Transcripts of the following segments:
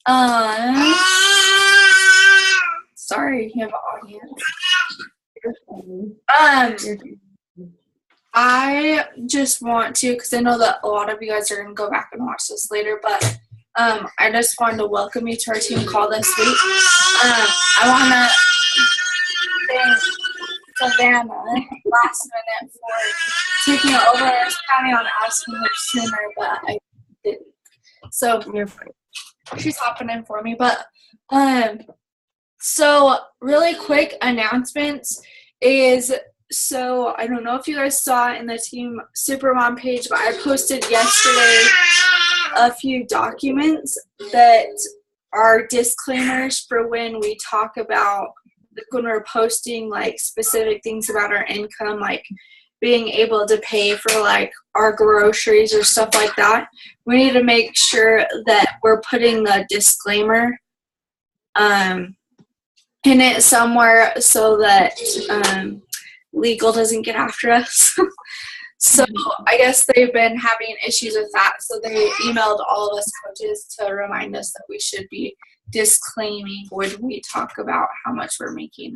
Um, sorry, you have an audience. I just want to, because I know that a lot of you guys are going to go back and watch this later, but I just wanted to welcome you to our team call this week. I want to thank Savanah last minute for taking it over. I was planning on asking her sooner, but I didn't. So she's hopping in for me. But so really quick announcements is, so I don't know if you guys saw it in the Team Supermom page, but I posted yesterday a few documents that are disclaimers for when we talk about, like, when we're posting like specific things about our income, like being able to pay for like our groceries or stuff like that. We need to make sure that we're putting the disclaimer in it somewhere so that legal doesn't get after us. So I guess they've been having issues with that, so they emailed all of us coaches to remind us that we should be disclaiming when we talk about how much we're making.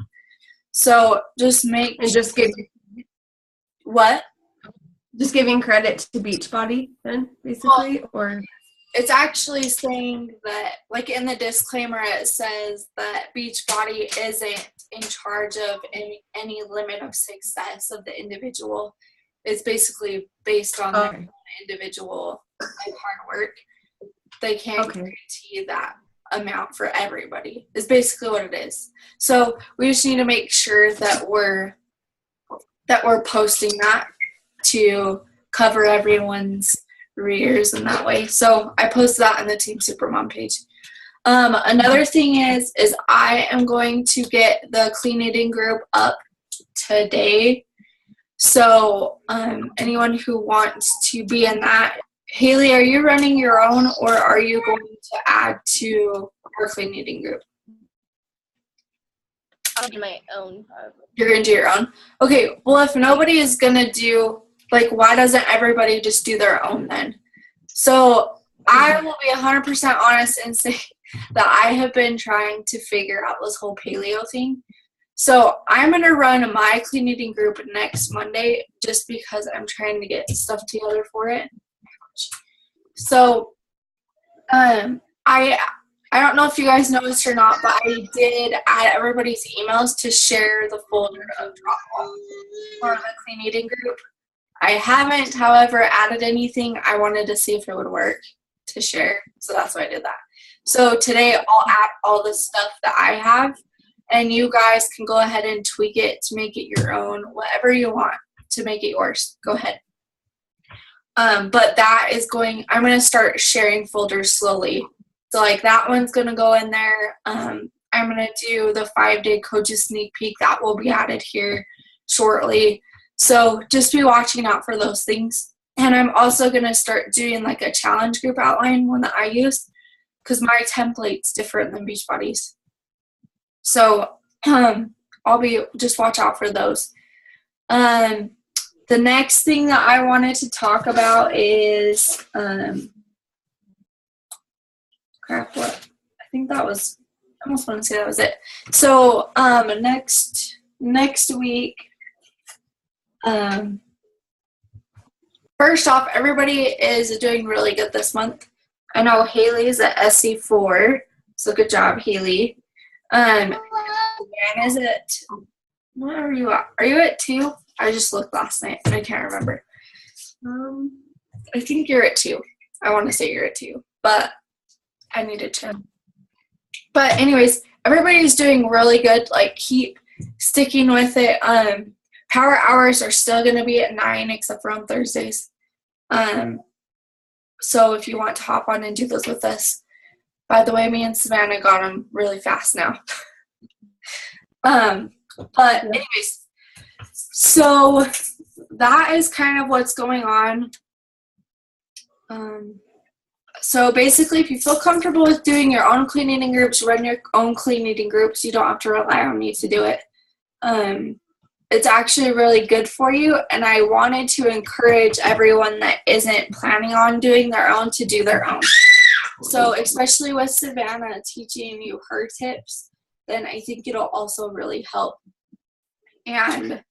So just giving credit to Beachbody then, basically? Or it's actually saying that, like, in the disclaimer it says that Beachbody isn't in charge of any limit of success of the individual. It's basically based on their individual like hard work. They can't guarantee that amount for everybody. Is basically what it is. So we just need to make sure that we're posting that to cover everyone's rears in that way. So I posted that on the Team Supermom page. Another thing is I am going to get the clean eating group up today. So anyone who wants to be in that, Haley, are you running your own, or are you going to add to our clean eating group? I'll do my own. You're going to do your own? Okay, well, if nobody is going to do, like, why doesn't everybody just do their own then? So I will be 100% honest and say that I have been trying to figure out this whole paleo thing. So I'm going to run my clean eating group next Monday just because I'm trying to get stuff together for it. So I don't know if you guys noticed or not, but I did add everybody's emails to share the folder of drop-off for the clean eating group. I haven't, however, added anything. I wanted to see if it would work to share, so that's why I did that. So today I'll add all the stuff that I have, and you guys can go ahead and tweak it to make it your own, whatever you want to make it yours. Go ahead. But that is I'm going to start sharing folders slowly. So, like, that one's going to go in there. I'm going to do the 5-day coaches sneak peek. That will be added here shortly. So just be watching out for those things. And I'm also going to start doing, like, a challenge group outline, one that I use, because my template's different than Beachbody's. So just watch out for those. The next thing that I wanted to talk about is I think that was, I almost want to say that was it. So next week, first off, everybody is doing really good this month. I know Haley's at SC4, so good job, Haley. Dan is at, what are you at? Are you at 2? I just looked last night and I can't remember. I think you're at 2. I want to say you're at 2, but I need to check. But anyways, everybody's doing really good. Like, keep sticking with it. Power hours are still going to be at 9, except for on Thursdays. So if you want to hop on and do those with us. By the way, me and Savanah got them really fast now. But anyways, so that is kind of what's going on. So basically, if you feel comfortable with doing your own clean eating groups, run your own clean eating groups. You don't have to rely on me to do it. It's actually really good for you, and I wanted to encourage everyone that isn't planning on doing their own to do their own. So especially with Savanah teaching you her tips, then I think it'll also really help. And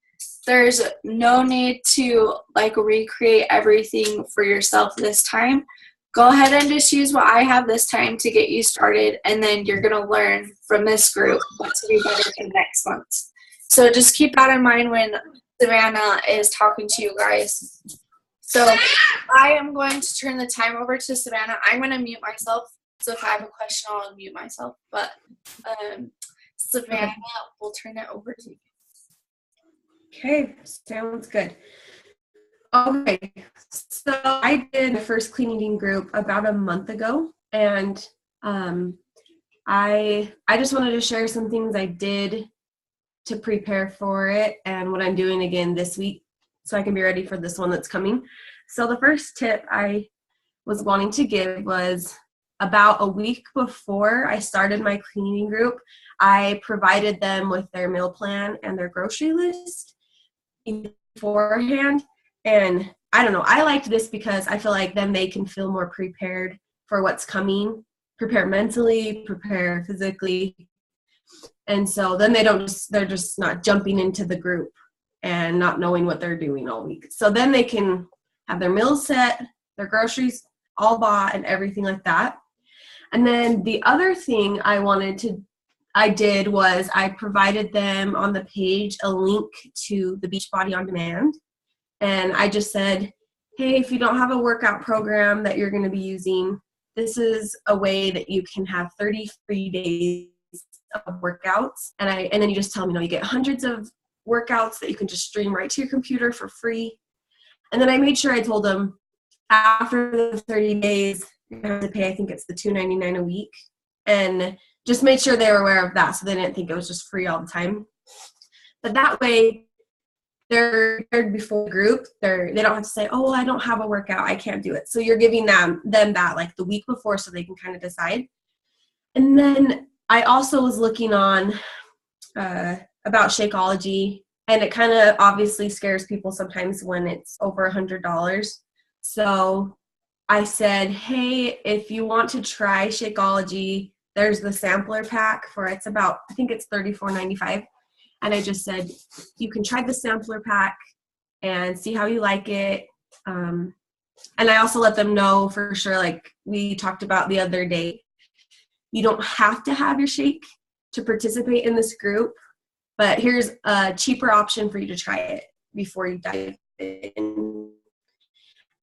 there's no need to like recreate everything for yourself this time. Go ahead and just use what I have this time to get you started, and then you're going to learn from this group what to do better for next month. So just keep that in mind when Savanah is talking to you guys. So I am going to turn the time over to Savanah. I'm going to mute myself. So if I have a question, I'll unmute myself. But Savanah, we'll turn it over to you. Okay, sounds good. Okay, so I did the first clean eating group about a month ago, and I just wanted to share some things I did to prepare for it and what I'm doing again this week so I can be ready for this one that's coming. So the first tip I was wanting to give was about a week before I started my cleaning group, I provided them with their meal plan and their grocery list beforehand. And I don't know, I liked this because I feel like then they can feel more prepared for what's coming, prepare mentally, prepare physically. And so then they're just not jumping into the group and not knowing what they're doing all week. So then they can have their meals set, their groceries all bought and everything like that. And then the other thing I did was I provided them on the page a link to the Beachbody On Demand. And I just said, hey, if you don't have a workout program that you're going to be using, this is a way that you can have 30 free days of workouts. And then you just tell them, you get hundreds of workouts that you can just stream right to your computer for free. And then I made sure I told them after the 30 days, you have to pay, I think it's the $2.99 a week. And just made sure they were aware of that so they didn't think it was just free all the time. But that way, they're prepared before the group. They don't have to say, oh, I don't have a workout, I can't do it. So you're giving them that like the week before so they can kind of decide. And then I also was looking on about Shakeology, and it kind of obviously scares people sometimes when it's over $100. So I said, hey, if you want to try Shakeology, there's the sampler pack for it's about, I think it's $34.95. And I just said, you can try the sampler pack and see how you like it. And I also let them know for sure, like we talked about the other day, you don't have to have your shake to participate in this group, but here's a cheaper option for you to try it before you dive in.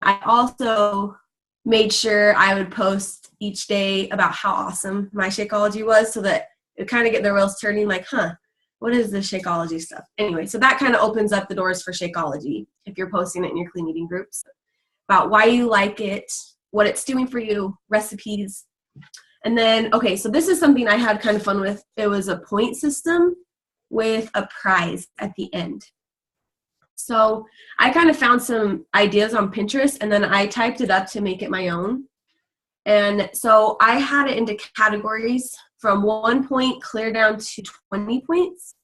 I also made sure I would post each day about how awesome my Shakeology was so that it kind of get their wheels turning like, what is this Shakeology stuff? Anyway, so that kind of opens up the doors for Shakeology if you're posting it in your clean eating groups about why you like it, what it's doing for you, recipes. And then, okay, so this is something I had kind of fun with. It was a point system with a prize at the end. So I kind of found some ideas on Pinterest, and then I typed it up to make it my own. And so I had it into categories from 1 point clear down to 20 points.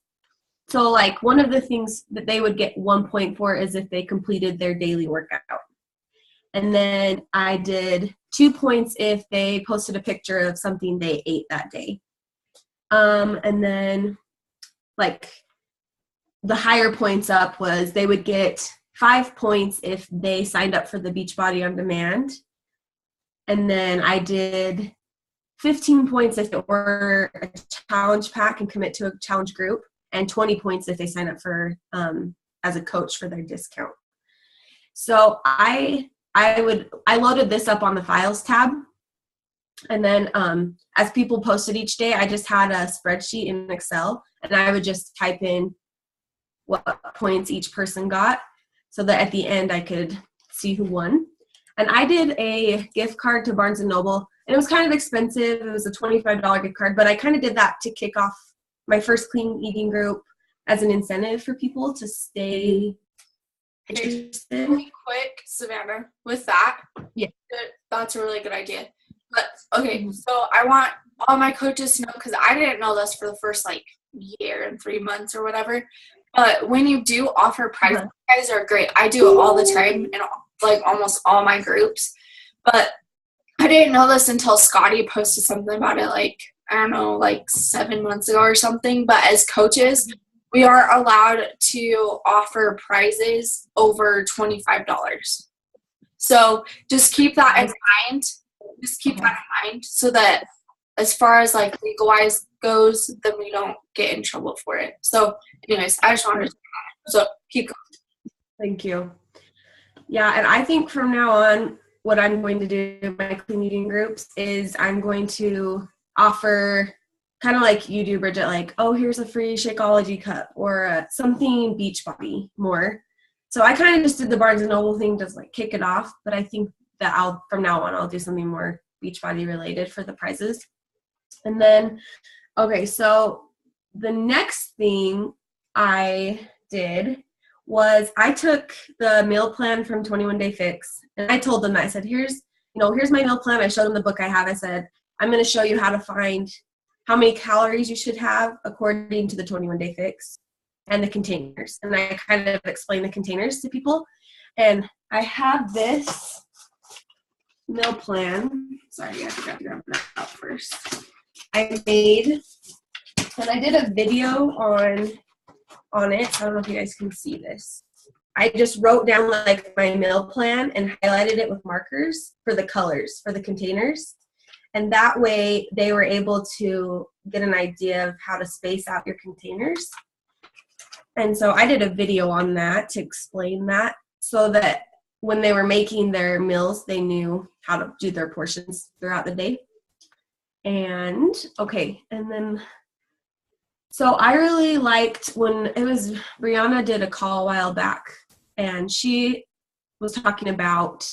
So like one of the things that they would get 1 point for is if they completed their daily workout. And then I did 2 points if they posted a picture of something they ate that day. And then like the higher points up was they would get 5 points if they signed up for the Beachbody On Demand. And then I did 15 points if it were a challenge pack and commit to a challenge group, and 20 points if they sign up for as a coach for their discount. So I loaded this up on the files tab, and then as people posted each day, I just had a spreadsheet in Excel, and I would just type in what points each person got so that at the end I could see who won. And I did a gift card to Barnes & Noble, and it was kind of expensive. It was a $25 gift card, but I kind of did that to kick off my first clean eating group as an incentive for people to stay interested. Really quick, Savanah, with that, yeah, that's a really good idea. But okay, so I want all my coaches to know, because I didn't know this for the first year and 3 months or whatever. But when you do offer prizes, guys are great. I do it all the time in almost all my groups. But I didn't know this until Scotty posted something about it, like, I don't know, like 7 months ago or something. But as coaches, we are allowed to offer prizes over $25. So just keep that in mind. Just keep that in mind so that as far as like legal-wise goes, then we don't get in trouble for it. So anyways, I just wanted to so keep going. Thank you. Yeah, and I think from now on, what I'm going to do in my clean eating groups is I'm going to offer kind of like you do, Bridget, like, oh, here's a free Shakeology cup or something Beachbody more. So I kind of just did the Barnes & Noble thing to like kick it off, but I think that from now on, I'll do something more Beachbody related for the prizes. And then, okay, so the next thing I did was I took the meal plan from 21 Day Fix, and I told them that I said, here's my meal plan. I showed them the book I have. I said, I'm going to show you how to find how many calories you should have according to the 21 Day Fix and the containers. And I kind of explain the containers to people. And I have this meal plan. Sorry, I forgot to grab that out first. I made, and I did a video on it. I don't know if you guys can see this. I just wrote down like my meal plan and highlighted it with markers for the colors for the containers. And that way they were able to get an idea of how to space out your containers. And so I did a video on that to explain that so that when they were making their meals, they knew how to do their portions throughout the day. And okay, and then so I really liked when it was Brianna did a call a while back, and she was talking about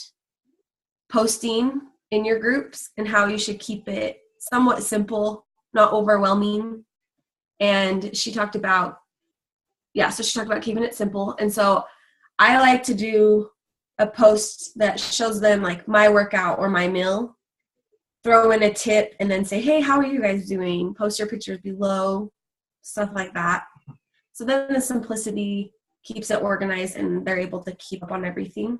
posting in your groups and how you should keep it somewhat simple, not overwhelming. And she talked about, keeping it simple. And so I like to do a post that shows them like my workout or my meal, throw in a tip, and then say, hey, how are you guys doing? Post your pictures below, stuff like that. So then the simplicity keeps it organized and they're able to keep up on everything.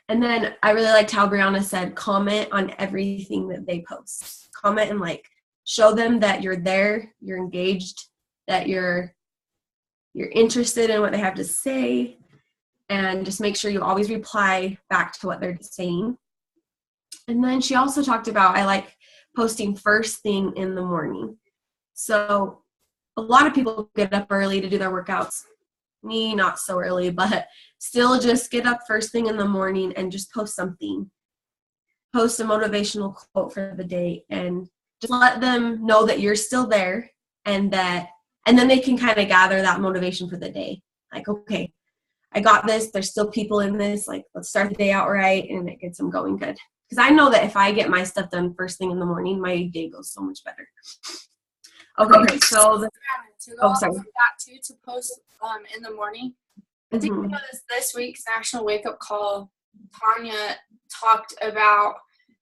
And then I really liked how Brianna said, comment on everything that they post. Comment and like show them that you're there, you're engaged, that you're interested in what they have to say, and just make sure you always reply back to what they're saying. And then she also talked about, I like posting first thing in the morning. So a lot of people get up early to do their workouts. Me, not so early, but still just get up first thing in the morning and just post something. Post a motivational quote for the day and just let them know that you're still there and then they can kind of gather that motivation for the day. Like, okay, I got this. There's still people in this. Like, let's start the day out right, and it gets them going good. Because I know that if I get my stuff done first thing in the morning, my day goes so much better. Okay, so to post in the morning. I think this week's National Wake Up Call, Tanya talked about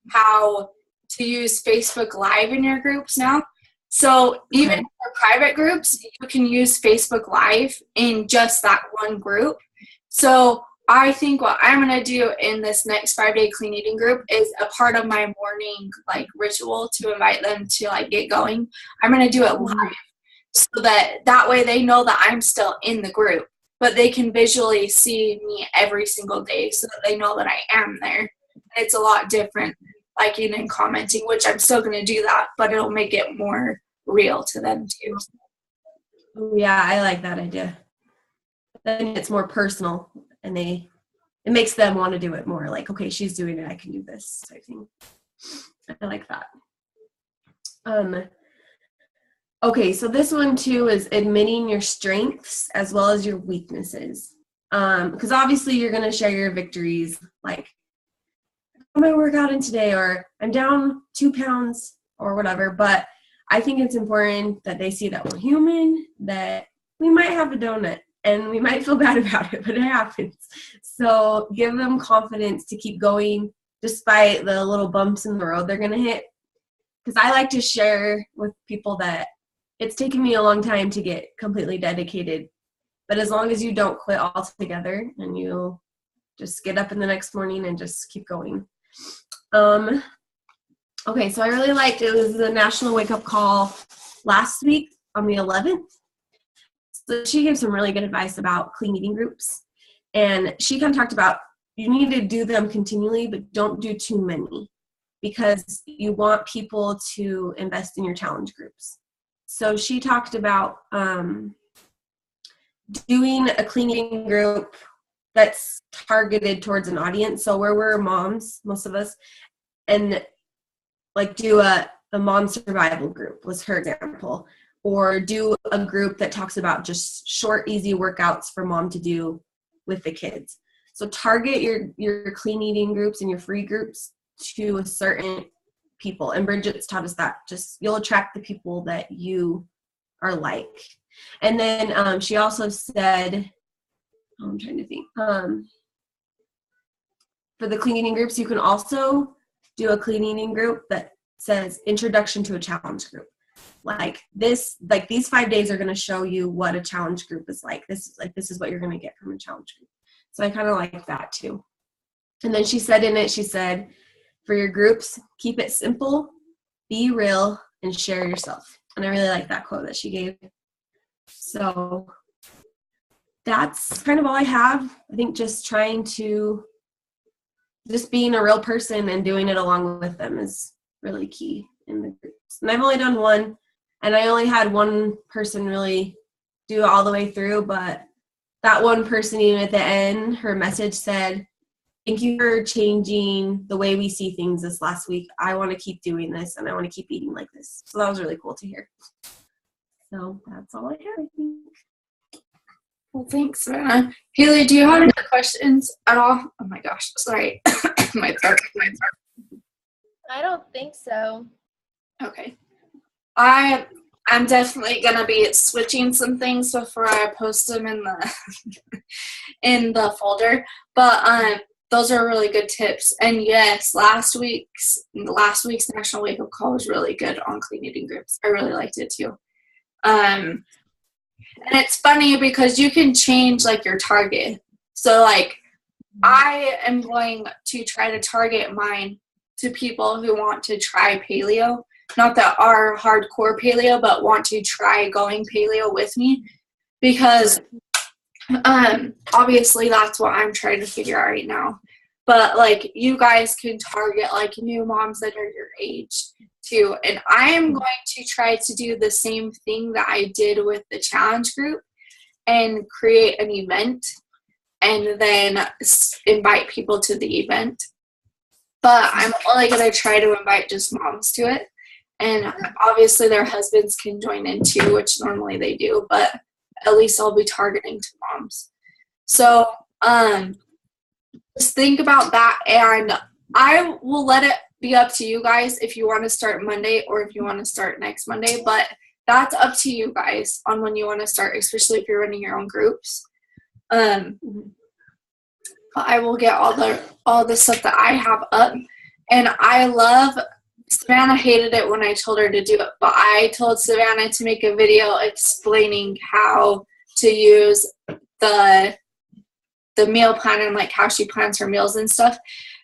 how to use Facebook Live in your groups now. So even for private groups, you can use Facebook Live in just that one group. So I think what I'm going to do in this next 5-day clean eating group is a part of my morning like ritual to invite them to like get going. I'm going to do it live so that way they know that I'm still in the group, but they can visually see me every single day so that they know that I am there. And it's a lot different, like in commenting, which I'm still going to do that, but it'll make it more real to them too. Yeah, I like that idea. Then it's more personal and it makes them want to do it more. Like, okay, she's doing it, I can do this type thing. I like that. Okay, so this one too is admitting your strengths as well as your weaknesses. Because obviously you're going to share your victories, like, I got my workout in today, or I'm down 2 pounds or whatever. But I think it's important that they see that we're human, that we might have a donut and we might feel bad about it, but it happens. So give them confidence to keep going despite the little bumps in the road they're going to hit. Because I like to share with people that it's taken me a long time to get completely dedicated. But as long as you don't quit altogether and you just get up in the next morning and just keep going. Okay, so I really liked it. It was the National Wake Up Call last week on the 11th. So she gave some really good advice about clean eating groups. And she kind of talked about you need to do them continually, but don't do too many because you want people to invest in your challenge groups. So she talked about doing a clean eating group that's targeted towards an audience. So where we're moms, most of us, and like do a mom survival group was her example, or do a group that talks about just short, easy workouts for mom to do with the kids. So target your clean eating groups and your free groups to a certain people. And Bridget's taught us that just you'll attract the people that you are like. And then she also said, I'm trying to think, for the clean eating groups, you can also do a clean eating group that says introduction to a challenge group. Like these 5 days are going to show you what a challenge group is like. This is what you're going to get from a challenge group. So I kind of like that too. And then she said in it, for your groups, keep it simple, be real, and share yourself. And I really like that quote that she gave. So that's kind of all I have. I think just being a real person and doing it along with them is really key in the groups. And I've only done one, and I only had one person really do it all the way through, but that one person, even at the end, her message said, "Thank you for changing the way we see things this last week. I want to keep doing this, and I want to keep eating like this." So that was really cool to hear. So that's all I have, I think. Well, thanks, Savanah. Haley, do you have any questions at all? Oh my gosh, sorry. My throat. I don't think so. Okay. I'm definitely gonna be switching some things before I post them in the folder. But those are really good tips. And yes, last week's National Wake Up Call was really good on clean eating groups. I really liked it too. And it's funny because you can change like your target. So like I am going to try to target mine to people who want to try paleo, not that are hardcore paleo, but want to try going paleo with me, because obviously that's what I'm trying to figure out right now. But like you guys can target like new moms that are your age too. And I am going to try to do the same thing that I did with the challenge group and create an event and then invite people to the event. But I'm only going to try to invite just moms to it. And obviously their husbands can join in too, which normally they do, but at least I'll be targeting to moms. So just think about that, and I will let it be up to you guys if you want to start Monday or if you want to start next Monday, but that's up to you guys on when you want to start, especially if you're running your own groups. I will get all the stuff that I have up, and I love Savanah hated it when I told her to do it, but I told Savanah to make a video explaining how to use the meal plan and like how she plans her meals and stuff,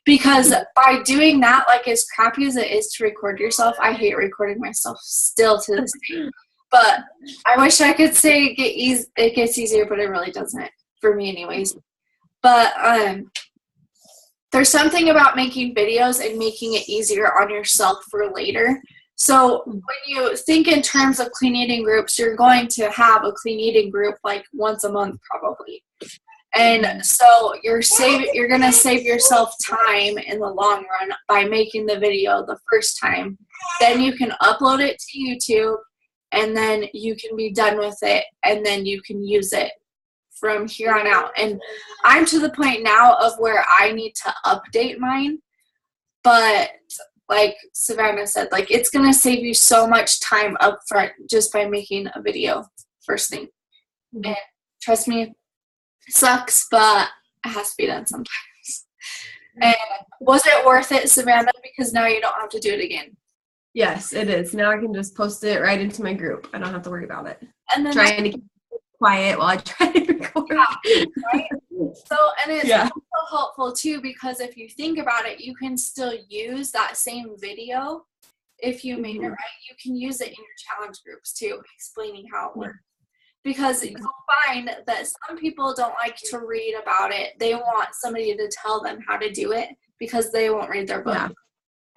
because by doing that, like as crappy as it is to record yourself, I hate recording myself still to this day. But I wish I could say it gets easier, but it really doesn't for me anyways. But there's something about making videos and making it easier on yourself for later. So when you think in terms of clean eating groups, you're going to have a clean eating group like once a month probably. And so you're going to save yourself time in the long run by making the video the first time. Then you can upload it to YouTube, and then you can be done with it, and then you can use it from here on out. And I'm to the point now of where I need to update mine, but like Savanah said, like it's going to save you so much time up front just by making a video first thing. And trust me, it sucks, but it has to be done sometimes. And was it worth it, Savanah? Because now you don't have to do it again. Yes, it is. Now I can just post it right into my group. I don't have to worry about it. And then quiet while I try to record. Yeah, right? So, and it's Yeah. also helpful too, because if you think about it, you can still use that same video. If you made it right, you can use it in your challenge groups too, explaining how it works. Because you'll find that some people don't like to read about it. They want somebody to tell them how to do it because they won't read their book. Yeah.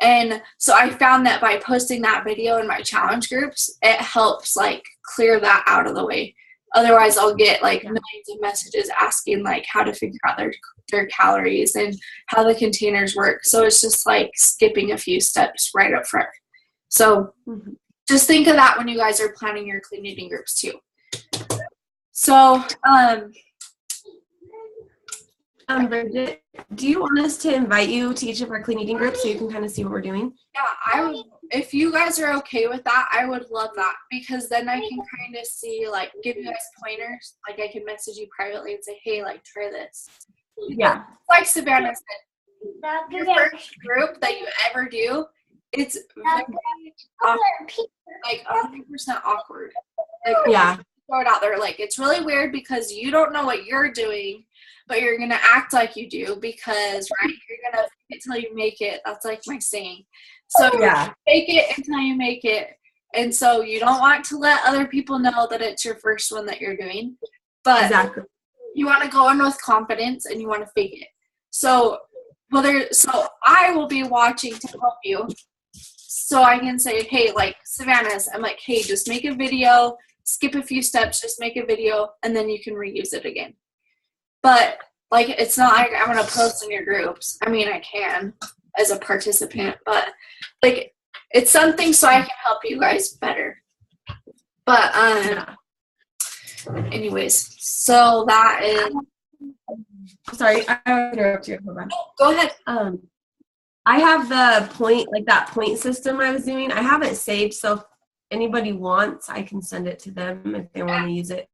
And so I found that by posting that video in my challenge groups, it helps like clear that out of the way. Otherwise, I'll get like millions of messages asking like how to figure out their calories and how the containers work. So it's just like skipping a few steps right up front. So just think of that when you guys are planning your clean eating groups too. So, Bridget, do you want us to invite you to each of our clean eating groups so you can kind of see what we're doing? yeah, I would, if you guys are okay with that, I would love that, because then I can kind of see, like, give you guys pointers. Like, I can message you privately and say, hey, like, try this. Yeah. Like Savanah said, your first group that you ever do, it's very awkward, like 100% awkward. Like, Yeah. throw it out there. Like, it's really weird because you don't know what you're doing, but you're going to act like you do because, right, you're going to fake it till you make it. That's like my saying. So fake it until you make it. And so you don't want to let other people know that it's your first one that you're doing. But you want to go in with confidence and you want to fake it. So I will be watching to help you. So I can say, hey, like Savanah's, I'm like, hey, just make a video, skip a few steps, just make a video, and then you can reuse it again. But like, it's not like I'm going to post in your groups. I mean, I can as a participant, but like, it's something so I can help you guys better. But anyways, so that is. Sorry, I interrupt you. Hold on. Go ahead. I have the point, like that point system I was doing. I have it saved, so if anybody wants, I can send it to them if they want to use it.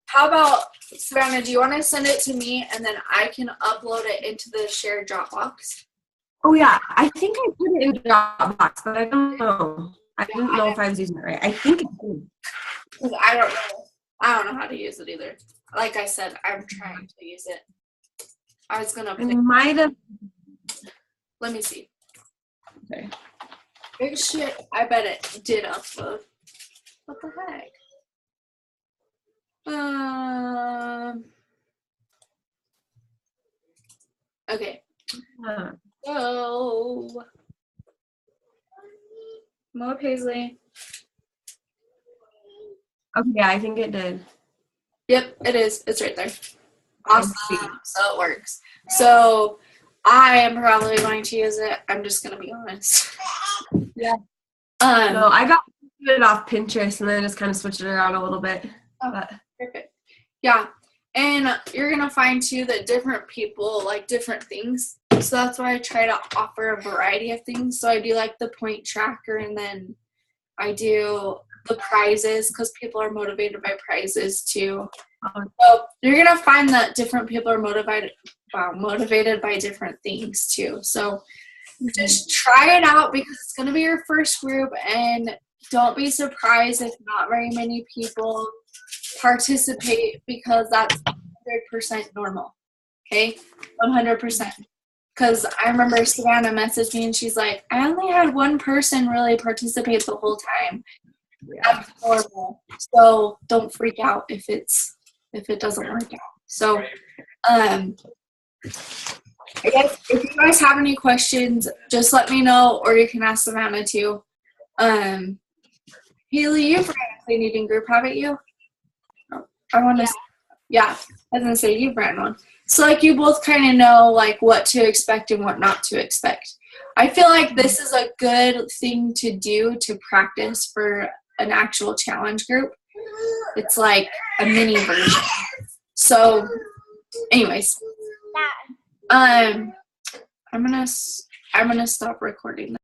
How about, Savanah, do you want to send it to me and then I can upload it into the shared Dropbox? Oh, yeah. I think I put it in Dropbox, but I don't know. I didn't know if I was using it right. I think it did. I don't know. I don't know how to use it either. Like I said, I'm trying to use it. I was going to I might have. Let me see. Okay. Big shit. I bet it did upload. What the heck? Okay. So, Mo Paisley. Okay, yeah, I think it did. Yep, it is. It's right there. Awesome. So it works. So I am probably going to use it. I'm just going to be honest. Yeah. So I got it off Pinterest and then I just kind of switched it around a little bit. Perfect. Yeah. And you're going to find too that different people like different things. So that's why I try to offer a variety of things. So I do like the point tracker, and then I do the prizes because people are motivated by prizes too. So you're going to find that different people are motivated by different things too. So just try it out because it's going to be your first group, and don't be surprised if not very many people participate because that's 100% normal. Okay? 100%. Because I remember Savanah messaged me and she's like, I only had one person really participate the whole time. That's horrible. So don't freak out if it doesn't work out. So I guess if you guys have any questions, just let me know, or you can ask Savanah too. Haley, you've ran a clean eating group, haven't you? I want to. Yeah, I was gonna say you've ran one. So like you both kind of know like what to expect and what not to expect. I feel like this is a good thing to do to practice for an actual challenge group. It's like a mini version. So, anyways, I'm gonna stop recording.